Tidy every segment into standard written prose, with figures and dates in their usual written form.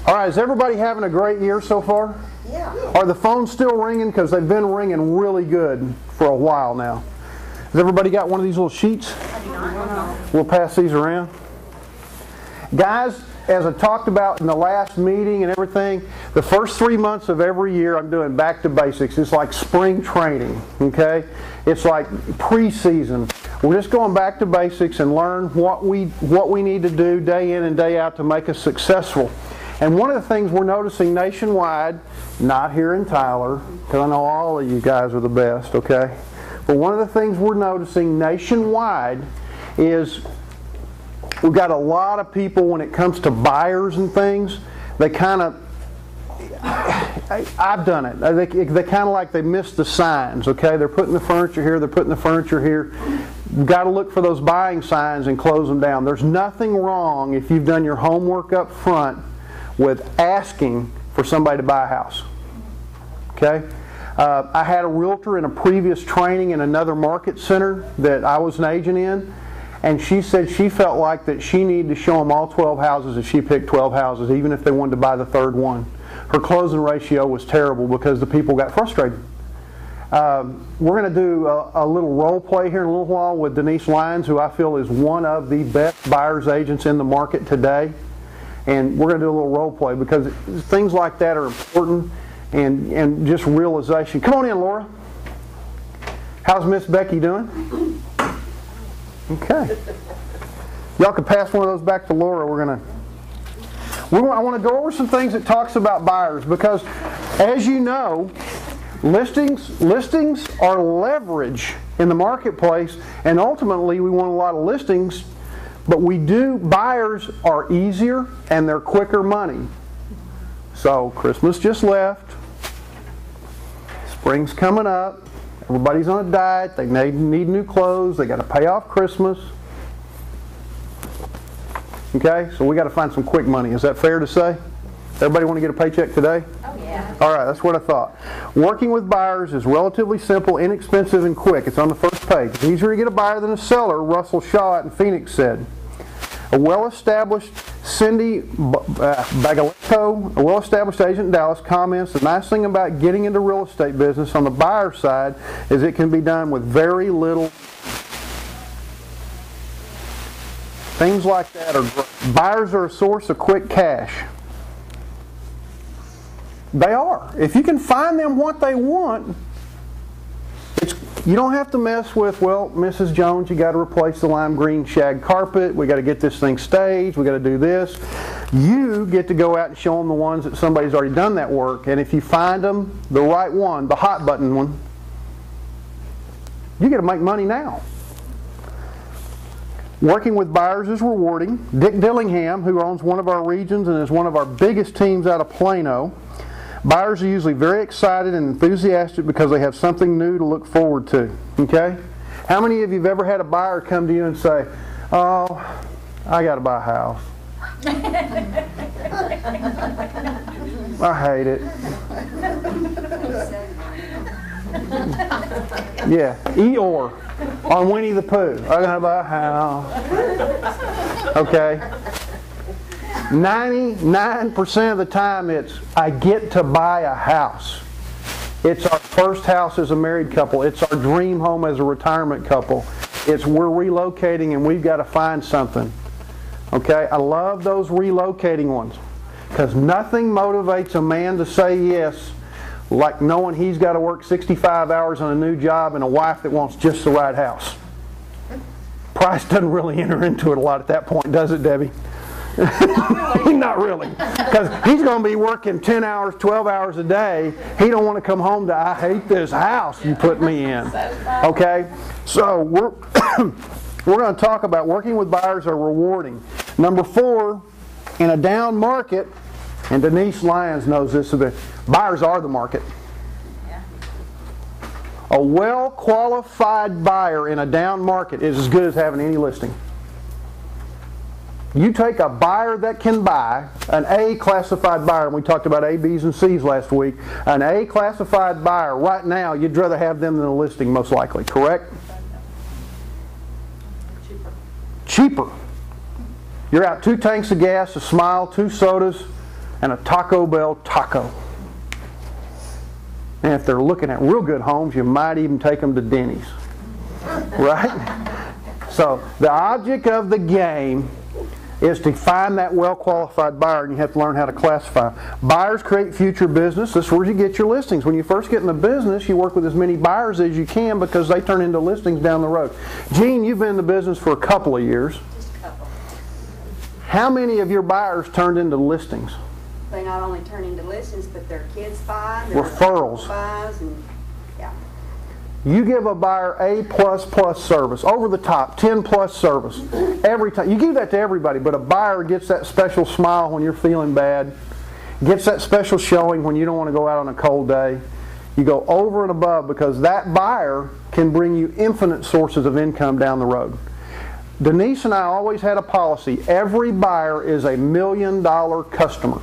All right, is everybody having a great year so far? Yeah. Are the phones still ringing? Because they've been ringing really good for a while now. Has everybody got one of these little sheets? I do not. We'll pass these around. Guys, as I talked about in the last meeting and everything, the first 3 months of every year I'm doing back to basics. It's like spring training, okay? It's like preseason. We're just going back to basics and learn what we need to do day in and day out to make us successful. And one of the things we're noticing nationwide, not here in Tyler, because I know all of you guys are the best, okay? But one of the things we're noticing nationwide is we've got a lot of people, when it comes to buyers and things, they kind of, I've done it, they kind of like they miss the signs, okay? They're putting the furniture here, they're putting the furniture here. You've got to look for those buying signs and close them down. There's nothing wrong if you've done your homework up front with asking for somebody to buy a house, okay? I had a realtor in a previous training in another market center that I was an agent in, and she said she felt like that she needed to show them all 12 houses if she picked 12 houses, even if they wanted to buy the third one. Her closing ratio was terrible because the people got frustrated. We're going to do a little role play here in a little while with Denise Lyons, who I feel is one of the best buyer's agents in the market today. And we're going to do a little role play because things like that are important, and just realization. Come on in, Laura. How's Miss Becky doing? Okay. Y'all can pass one of those back to Laura. I want to go over some things that talks about buyers, because as you know, listings are leverage in the marketplace, and ultimately we want a lot of listings, but buyers are easier and they're quicker money. So Christmas just left. Spring's coming up. Everybody's on a diet. They need new clothes. They got to pay off Christmas. Okay, so we got to find some quick money. Is that fair to say? Everybody want to get a paycheck today? Oh, yeah. All right, that's what I thought. Working with buyers is relatively simple, inexpensive, and quick. It's on the first page. It's easier to get a buyer than a seller, Russell Shaw out in Phoenix said. A well-established Cindy Bagaletto, a well-established agent in Dallas, comments, the nice thing about getting into real estate business on the buyer side is it can be done with very little. Things like that are great. Buyers are a source of quick cash. They are. If you can find them what they want, you don't have to mess with, well, Mrs. Jones, you got to replace the lime green shag carpet. We got to get this thing staged. We got to do this. You get to go out and show them the ones that somebody's already done that work. And if you find them the right one, the hot button one, you got to make money now. Working with buyers is rewarding. Dick Dillingham, who owns one of our regions and is one of our biggest teams out of Plano, buyers are usually very excited and enthusiastic because they have something new to look forward to. Okay? How many of you have ever had a buyer come to you and say, "Oh, I got to buy a house. I hate it." Yeah, Eeyore on Winnie the Pooh. I got to buy a house. Okay? 99% of the time it's, I get to buy a house. It's our first house as a married couple. It's our dream home as a retirement couple. It's we're relocating and we've got to find something. Okay? I love those relocating ones, because nothing motivates a man to say yes like knowing he's got to work 65 hours on a new job and a wife that wants just the right house. Price doesn't really enter into it a lot at that point, does it, Debbie? Not really. Because he's going to be working 10 hours, 12 hours a day. He don't want to come home to, I hate this house you put me in. Okay? So we're going to talk about working with buyers are rewarding. Number 4, in a down market, and Denise Lyons knows this, buyers are the market. A well-qualified buyer in a down market is as good as having any listing. You take a buyer that can buy, an A classified buyer, and we talked about A, B's, and C's last week, an A classified buyer, right now you'd rather have them than a listing most likely, correct? Cheaper. You're out 2 tanks of gas, a smile, 2 sodas, and a Taco Bell taco. And if they're looking at real good homes, you might even take them to Denny's. Right? So the object of the game is to find that well-qualified buyer, and you have to learn how to classify. Buyers create future business. This is where you get your listings. When you first get in the business, you work with as many buyers as you can because they turn into listings down the road. Jean, you've been in the business for a couple of years. Just a couple. How many of your buyers turned into listings? They not only turn into listings, but their kids buy, their referrals. Buys, and yeah. You give a buyer A++ service, over the top, 10+ service, every time. You give that to everybody, but a buyer gets that special smile when you're feeling bad, gets that special showing when you don't want to go out on a cold day. You go over and above because that buyer can bring you infinite sources of income down the road. Denise and I always had a policy. Every buyer is a $1 million customer.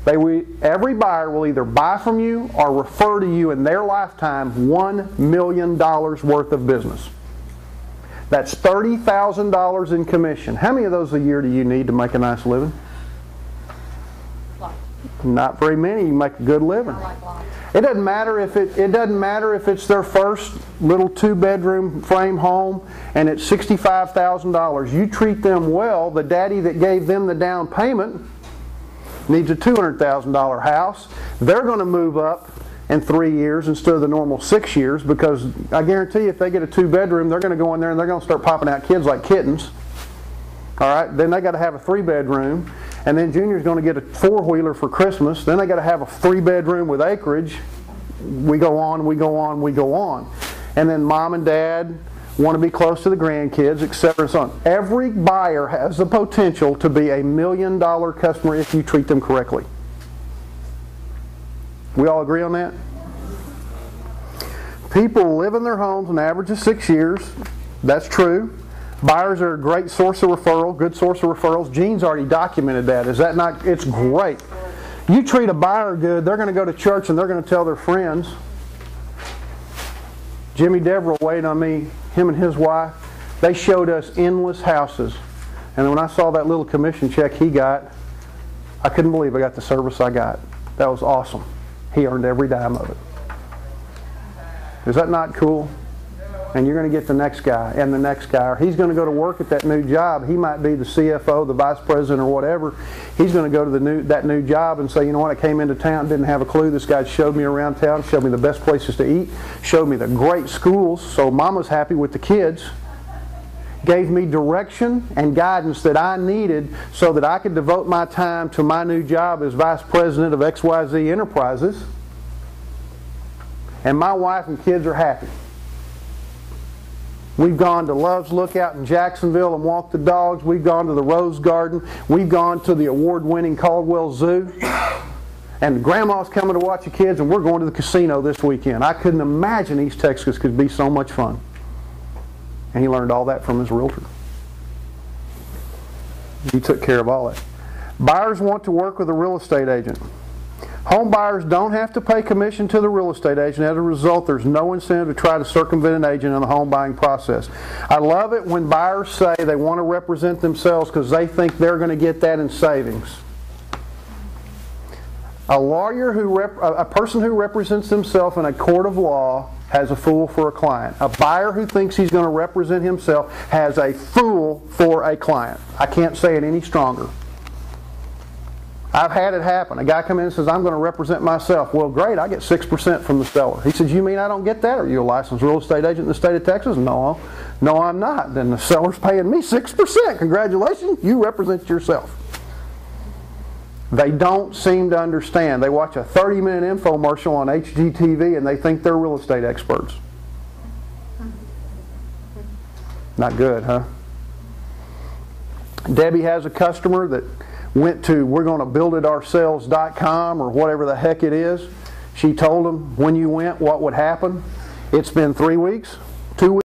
Every buyer will either buy from you or refer to you in their lifetime $1 million worth of business. That's $30,000 in commission. How many of those a year do you need to make a nice living? Lots. Not very many. You make a good living. I like lots. It doesn't matter if it's their first little 2-bedroom frame home and it's $65,000. You treat them well. The daddy that gave them the down payment needs a $200,000 house. They're going to move up in 3 years instead of the normal 6 years because I guarantee you if they get a 2-bedroom, they're going to go in there and they're going to start popping out kids like kittens. All right, then they got to have a 3-bedroom, and then Junior's going to get a 4-wheeler for Christmas. Then they got to have a 3-bedroom with acreage. We go on, we go on, we go on. And then mom and dad want to be close to the grandkids, etc. and so on. Every buyer has the potential to be a $1 million customer if you treat them correctly. We all agree on that? People live in their homes an average of 6 years. That's true. Buyers are a great source of referral, good source of referrals. Jean's already documented that. Is that not? It's great. You treat a buyer good, they're going to go to church and they're going to tell their friends. Jimmy Deverell waited on me, him and his wife. They showed us endless houses. And when I saw that little commission check he got, I couldn't believe I got the service I got. That was awesome. He earned every dime of it. Is that not cool? And you're going to get the next guy and the next guy. Or he's going to go to work at that new job. He might be the CFO, the vice president, or whatever. He's going to go to that new job and say, you know what, I came into town, didn't have a clue. This guy showed me around town, showed me the best places to eat, showed me the great schools, so mama's happy with the kids. Gave me direction and guidance that I needed so that I could devote my time to my new job as vice president of XYZ Enterprises. And my wife and kids are happy. We've gone to Love's Lookout in Jacksonville and walked the dogs. We've gone to the Rose Garden. We've gone to the award-winning Caldwell Zoo. And Grandma's coming to watch the kids, and we're going to the casino this weekend. I couldn't imagine East Texas could be so much fun. And he learned all that from his realtor. He took care of all that. Buyers want to work with a real estate agent. Home buyers don't have to pay commission to the real estate agent. As a result, there's no incentive to try to circumvent an agent in the home buying process. I love it when buyers say they want to represent themselves because they think they're going to get that in savings. A person who represents himself in a court of law has a fool for a client. A buyer who thinks he's going to represent himself has a fool for a client. I can't say it any stronger. I've had it happen. A guy comes in and says, I'm going to represent myself. Well, great, I get 6% from the seller. He says, you mean I don't get that? Are you a licensed real estate agent in the state of Texas? No, I'm not. Then the seller's paying me 6%. Congratulations, you represent yourself. They don't seem to understand. They watch a 30-minute infomercial on HGTV and they think they're real estate experts. Not good, huh? Debbie has a customer that went to we'regonnabuilditourselves.com or whatever the heck it is. She told them when you went what would happen. It's been 3 weeks, 2 weeks.